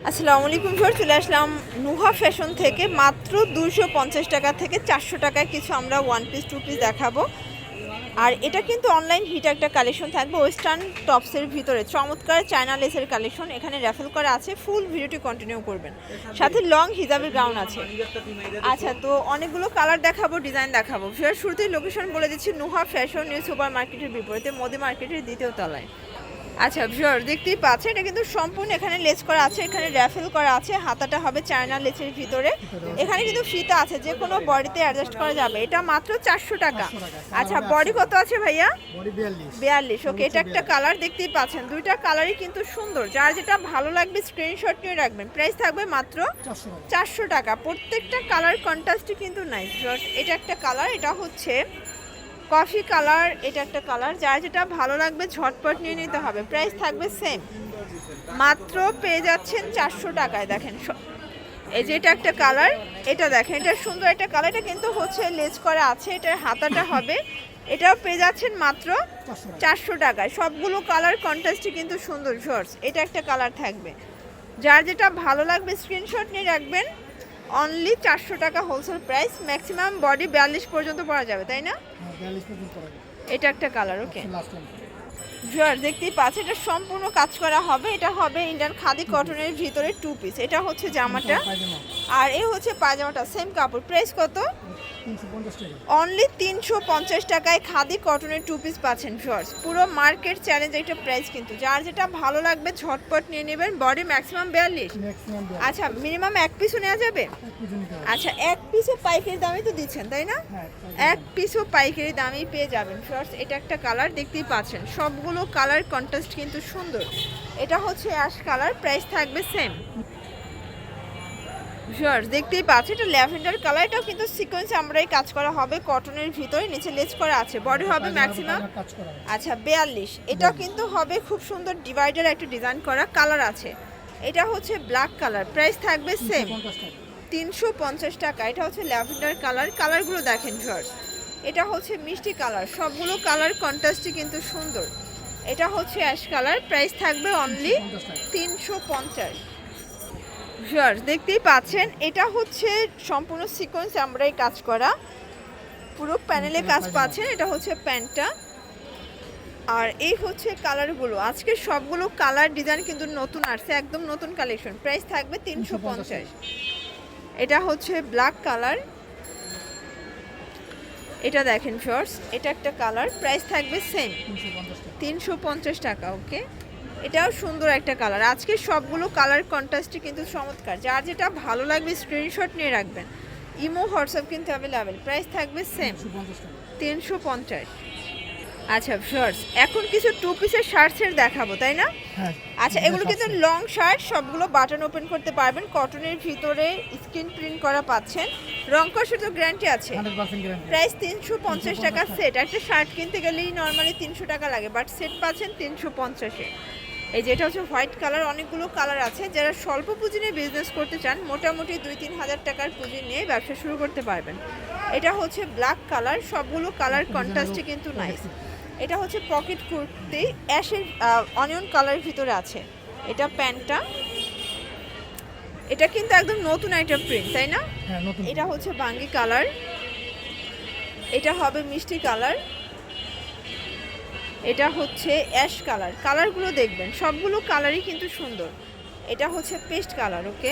আসসালামু আলাইকুম স্যার, চলে আসলাম নুহা ফ্যাশন থেকে। মাত্র 250 টাকা থেকে 400 টাকায় কিছু আমরা ওয়ান পিস টু পিস দেখাবো। আর এটা কিন্তু অনলাইন হিট একটা কালেকশন থাকবে, ওয়েস্টার্ন টপসের ভিতরে চমৎকার চায়না লেসের কালেকশন। এখানে র্যাফেল করা আছে, ফুল ভিডিওটি কন্টিনিউ করবেন, সাথে লং হিজাবের গাউন আছে। আচ্ছা, তো অনেকগুলো কালার দেখাবো, ডিজাইন দেখাবো। শুরুতেই লোকেশন বলে দিচ্ছি, নুহা ফ্যাশন নিউ সুপার মার্কেটের বিপরীতে, মোদি মার্কেটের দ্বিতীয় তলায়। আচ্ছা ভিউয়ার, দেখতেই পাচ্ছেন এটা কিন্তু সম্পূর্ণ এখানে লেস করা আছে, এখানে র্যাফেল করা আছে, হাতাটা হবে চায়না লেসের ভিতরে। এখানে কিন্তু ফিতা আছে, যে কোনো বডিতে অ্যাডজাস্ট করা যাবে। এটা মাত্র 400 টাকা। আচ্ছা, বডি কত আছে ভাইয়া? বডি 42। ওকে, এটা একটা কালার দেখতেই পাচ্ছেন, দুইটা কালারই কিন্তু সুন্দর। যার যেটা ভালো লাগবে স্ক্রিনশট নিয়ে রাখবেন। প্রাইস থাকবে মাত্র 400 টাকা। প্রত্যেকটা কালার কন্ট্রাস্টই কিন্তু নাইস। এটা একটা কালার, এটা হচ্ছে কফি কালার, এটা একটা কালার। যার যেটা ভালো লাগবে ঝটপট নিয়ে নিতে হবে। প্রাইস থাকবে সেম, মাত্র পেয়ে যাচ্ছেন 400 টাকায়। দেখেন এই যে এটা একটা কালার, এটা দেখেন, এটা সুন্দর একটা কালার। এটা কিন্তু হচ্ছে লেস করা আছে, এটার হাতাটা হবে। এটাও পেয়ে যাচ্ছেন মাত্র 400 টাকায়। সবগুলো কালার কন্ট্রাস্টই কিন্তু সুন্দর শর্টস। এটা একটা কালার থাকবে, যার যেটা ভালো লাগবে স্ক্রিনশট নিয়ে রাখবেন। অনলি 400 টাকা হোলসেল প্রাইস। ম্যাক্সিমাম বডি 42 পর্যন্ত পরা যাবে, তাই না? এটা একটা কালার। ওকে ভিউয়ার, দেখতেই পাচ্ছেন এটা সম্পূর্ণ কাজ করা হবে। এটা হবে ইন্ডিয়ান খাদি কটনের ভিতরে টু পিস। এটা হচ্ছে জামাটা, আর এই হচ্ছে পায়জামাটা, সেম কাপড়। প্রাইস কত? অনলি 350 টাকায় খাদি কটনের টু পিস পাচ্ছেন ভিউয়ার্স। পুরো মার্কেট চ্যালেঞ্জ একটা প্রাইস কিন্তু। যার যেটা ভালো লাগবে ঝটপট নিয়ে নেবেন। Body maximum 42। আচ্ছা, মিনিমাম এক পিসও নেওয়া যাবে? আচ্ছা, এক পিসও পাইকারি দামই তো দিচ্ছেন, তাই না? এক পিসও পাইকারি দামেই পেয়ে যাবেন ভিউয়ার্স। এটা একটা কালার দেখতেই পাচ্ছেন, সবগুলো কালার কন্ট্রাস্ট কিন্তু সুন্দর। এটা হচ্ছে অ্যাশ কালার, প্রাইস থাকবে সেম। ভিউয়ার্স, দেখতেই পাচ্ছেন এটা ল্যাভেন্ডার কালার। এটাও কিন্তু সিকোয়েন্স আমরাই কাজ করা হবে, কটনের ভিতরে, নিচে লেস করা আছে। বডি হবে ম্যাক্সিমাম আচ্ছা 42। এটাও কিন্তু হবে খুব সুন্দর ডিভাইডার একটা ডিজাইন করা কালার আছে। এটা হচ্ছে ব্ল্যাক কালার, প্রাইস থাকবে সেম 350 টাকা। এটা হচ্ছে ল্যাভেন্ডার কালার। কালারগুলো দেখেন ভিউয়ার্স, এটা হচ্ছে মিষ্টি কালার, সবগুলো কালার কন্ট্রাস্টই কিন্তু সুন্দর। এটা হচ্ছে অ্যাশ কালার, প্রাইস থাকবে অনলি 350। ভিউয়ার্স, দেখতেই পাচ্ছেন এটা হচ্ছে সম্পূর্ণ সিকোয়েন্স আমরাই কাজ করা, পুরো প্যানেলে কাজ পাচ্ছেন। এটা হচ্ছে প্যান্টটা, আর এই হচ্ছে কালারগুলো। আজকে সবগুলো কালার ডিজাইন কিন্তু নতুন আসছে, একদম নতুন কালেকশন। প্রাইস থাকবে 350। এটা হচ্ছে ব্ল্যাক কালার, এটা দেখেন শর্টস, এটা একটা কালার। প্রাইস থাকবে সেম 350 টাকা। ওকে, এটাও সুন্দর একটা কালার। আজকে সবগুলো কালার কন্ট্রাস্টই কিন্তু চমৎকার। যার যেটা ভালো লাগবে স্ক্রিনশট নিয়ে রাখবেন। ইমো হোয়াটসঅ্যাপ কিন্তু অ্যাভেলেবেল। প্রাইস থাকবে সেম 350। আচ্ছা ভিউয়ার্স, এখন কিছু টু পিসের শার্টসের দেখাবো, তাই না? আচ্ছা, এগুলো কিন্তু লং শার্ট, সবগুলো বাটন ওপেন করতে পারবেন। কটনের ভিতরে স্ক্রিন প্রিন্ট করা পাচ্ছেন, রং কষের তো গ্যারান্টি আছে। প্রাইস 350 টাকা সেট। একটা শার্ট কিনতে গেলেই নর্মালি 300 টাকা লাগে, বাট সেট পাচ্ছেন 350-এ। এই যেটা হচ্ছে হোয়াইট কালার। অনেকগুলো কালার আছে। যারা স্বল্প পুঁজি নিয়ে বিজনেস করতে চান, মোটামুটি 2-3 হাজার টাকার পুঁজি নিয়ে ব্যবসা শুরু করতে পারবেন। এটা হচ্ছে ব্ল্যাক কালার, সবগুলো কালার কন্ট্রাস্টে কিন্তু নাইস। এটা হচ্ছে পকেট কুর্তি, অ্যাশের অনিয়ন কালারের ভিতরে আছে। এটা প্যান্টটা, এটা কিন্তু একদম নতুন একটা প্রিন্ট, তাই না? এটা হচ্ছে বাঙ্গি কালার, এটা হবে মিষ্টি কালার, এটা হচ্ছে অ্যাশ কালার। কালারগুলো দেখবেন, সবগুলো কালারই কিন্তু সুন্দর। এটা হচ্ছে পেস্ট কালার। ওকে,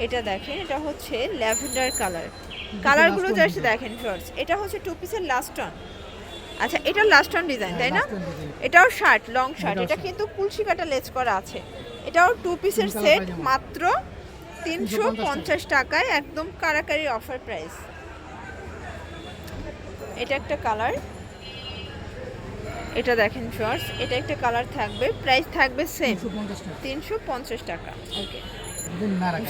এটা দেখেন, এটা হচ্ছে ল্যাভেন্ডার কালার। কালারগুলো জাস্ট দেখেন শর্টস। এটা হচ্ছে টু পিসের লাস্ট অন। আচ্ছা, এটা লাস্ট অন ডিজাইন, তাই না? এটাও শার্ট, লং শার্ট। এটা কিন্তু কুলসি কাটা লেস করা আছে। এটাও টু পিসের সেট, মাত্র 350 টাকায়, একদম কারাকারি অফার প্রাইস। এটা একটা কালার, এটা দেখেন শর্টস, এটা একটা কালার থাকবে। প্রাইস থাকবে সেম 350 টাকা। ওকে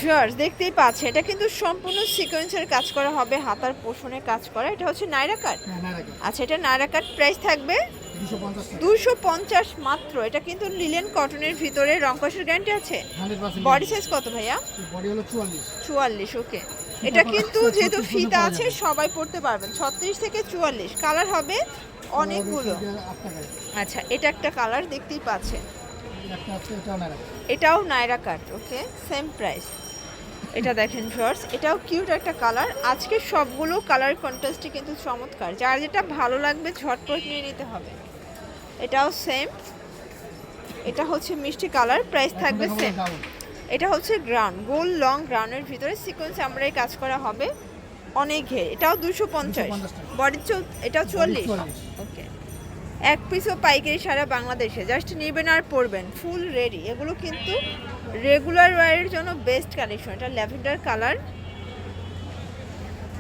ভিউয়ার্স, দেখতেই পাচ্ছে এটা কিন্তু সম্পূর্ণ সিকোয়েন্সের কাজ করা হবে, হাতার পোষণে কাজ করা। এটা হচ্ছে নাইরা কাট। আচ্ছা, এটা নাইরা কাট। প্রাইস থাকবে 250 মাত্র। এটা কিন্তু লিলেন কটনের ভিতরে, রং কষের গ্যারান্টি আছে। বডি সাইজ কত ভাইয়া? বডি হলো 44। ওকে, এটা কিন্তু যেহেতু ফিতা আছে সবাই পড়তে পারবেন। 36 থেকে 44 কালার হবে অনেকগুলো। আচ্ছা, এটা একটা কালার দেখতেই পাচ্ছেন, একটা আছে এটাও না রাখা। এটাও নাইরা কাট, ওকে সেম প্রাইস। এটা দেখেন ভিউয়ার্স, এটাও কিউট একটা কালার। আজকে সবগুলো কালার কন্ট্রাস্টই কিন্তু চমৎকার, যার যেটা ভালো লাগবে ঝটপট নিয়ে নিতে হবে। এটাও সেম, এটা হচ্ছে মিষ্টি কালার, প্রাইস থাকবে সেম। এটা হচ্ছে গ্রাউন্ড, গোল লং গ্রাউন্ডের ভিতরে সিকোয়েন্স আমরাই কাজ করা হবে, অনেক ঘের। এটাও 250, 250 টাকা। বডি এটাও 40। 40 ওকে, এক পিসও পাইকারি সারা বাংলাদেশে, জাস্ট নেবেন আর পরবেন, ফুল রেডি। এগুলো কিন্তু রেগুলার ওয়্যারের জন্য বেস্ট কালেকশন। এটা ল্যাভেন্ডার কালার,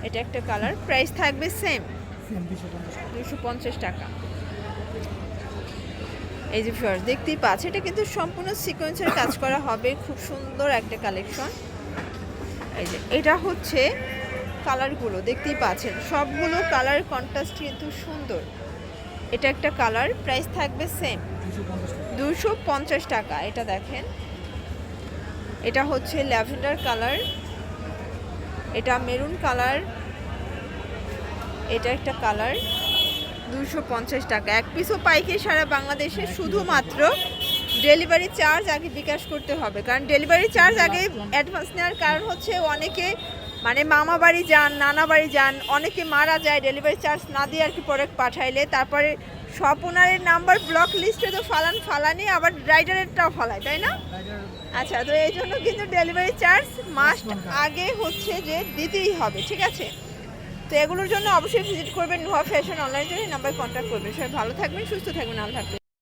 এটা একটা কালার, প্রাইস থাকবে সেম সেম 250 টাকা। 250 টাকা। এই যে ফিওর দেখতেই পাচ্ছ, এটা কিন্তু সম্পূর্ণ সিকোয়েন্সের কাজ করা হবে, খুব সুন্দর একটা কালেকশন। এই যে এটা হচ্ছে কালারগুলো দেখতেই পাচ্ছেন, সবগুলো কালার কন্ট্রাস্ট কিন্তু সুন্দর। এটা একটা কালার, প্রাইস থাকবে সেম 250 টাকা। এটা দেখেন, এটা হচ্ছে ল্যাভেন্ডার কালার, এটা মেরুন কালার, এটা একটা কালার, 250 টাকা। এক পিসও পাইকারি সারা বাংলাদেশে, শুধুমাত্র ডেলিভারি চার্জ আগে বিকাশ করতে হবে, কারণ ডেলিভারি চার্জ আগে অ্যাডভান্স নেওয়ার কারণ হচ্ছে অনেকে মানে মামা বাড়ি যান, নানা বাড়ি যান, অনেকে মারা যায় ডেলিভারি চার্জ না দিয়ে আর কি প্রোডাক্ট পাঠাইলে, তারপরে সব ওনারের নাম্বার ব্লক লিস্টে তো ফালানি, আবার রাইডারেরটাও ফালায়, তাই না? আচ্ছা, তো এই জন্য কিন্তু ডেলিভারি চার্জ মাস্ট আগে হচ্ছে যে দিতেই হবে, ঠিক আছে? তো এগুলোর জন্য অবশ্যই ভিজিট করবেন Nuha fashion online, number contact করবেন। সবাই ভালো থাকবেন, সুস্থ থাকবেন, আল্লাহ হাফেজ।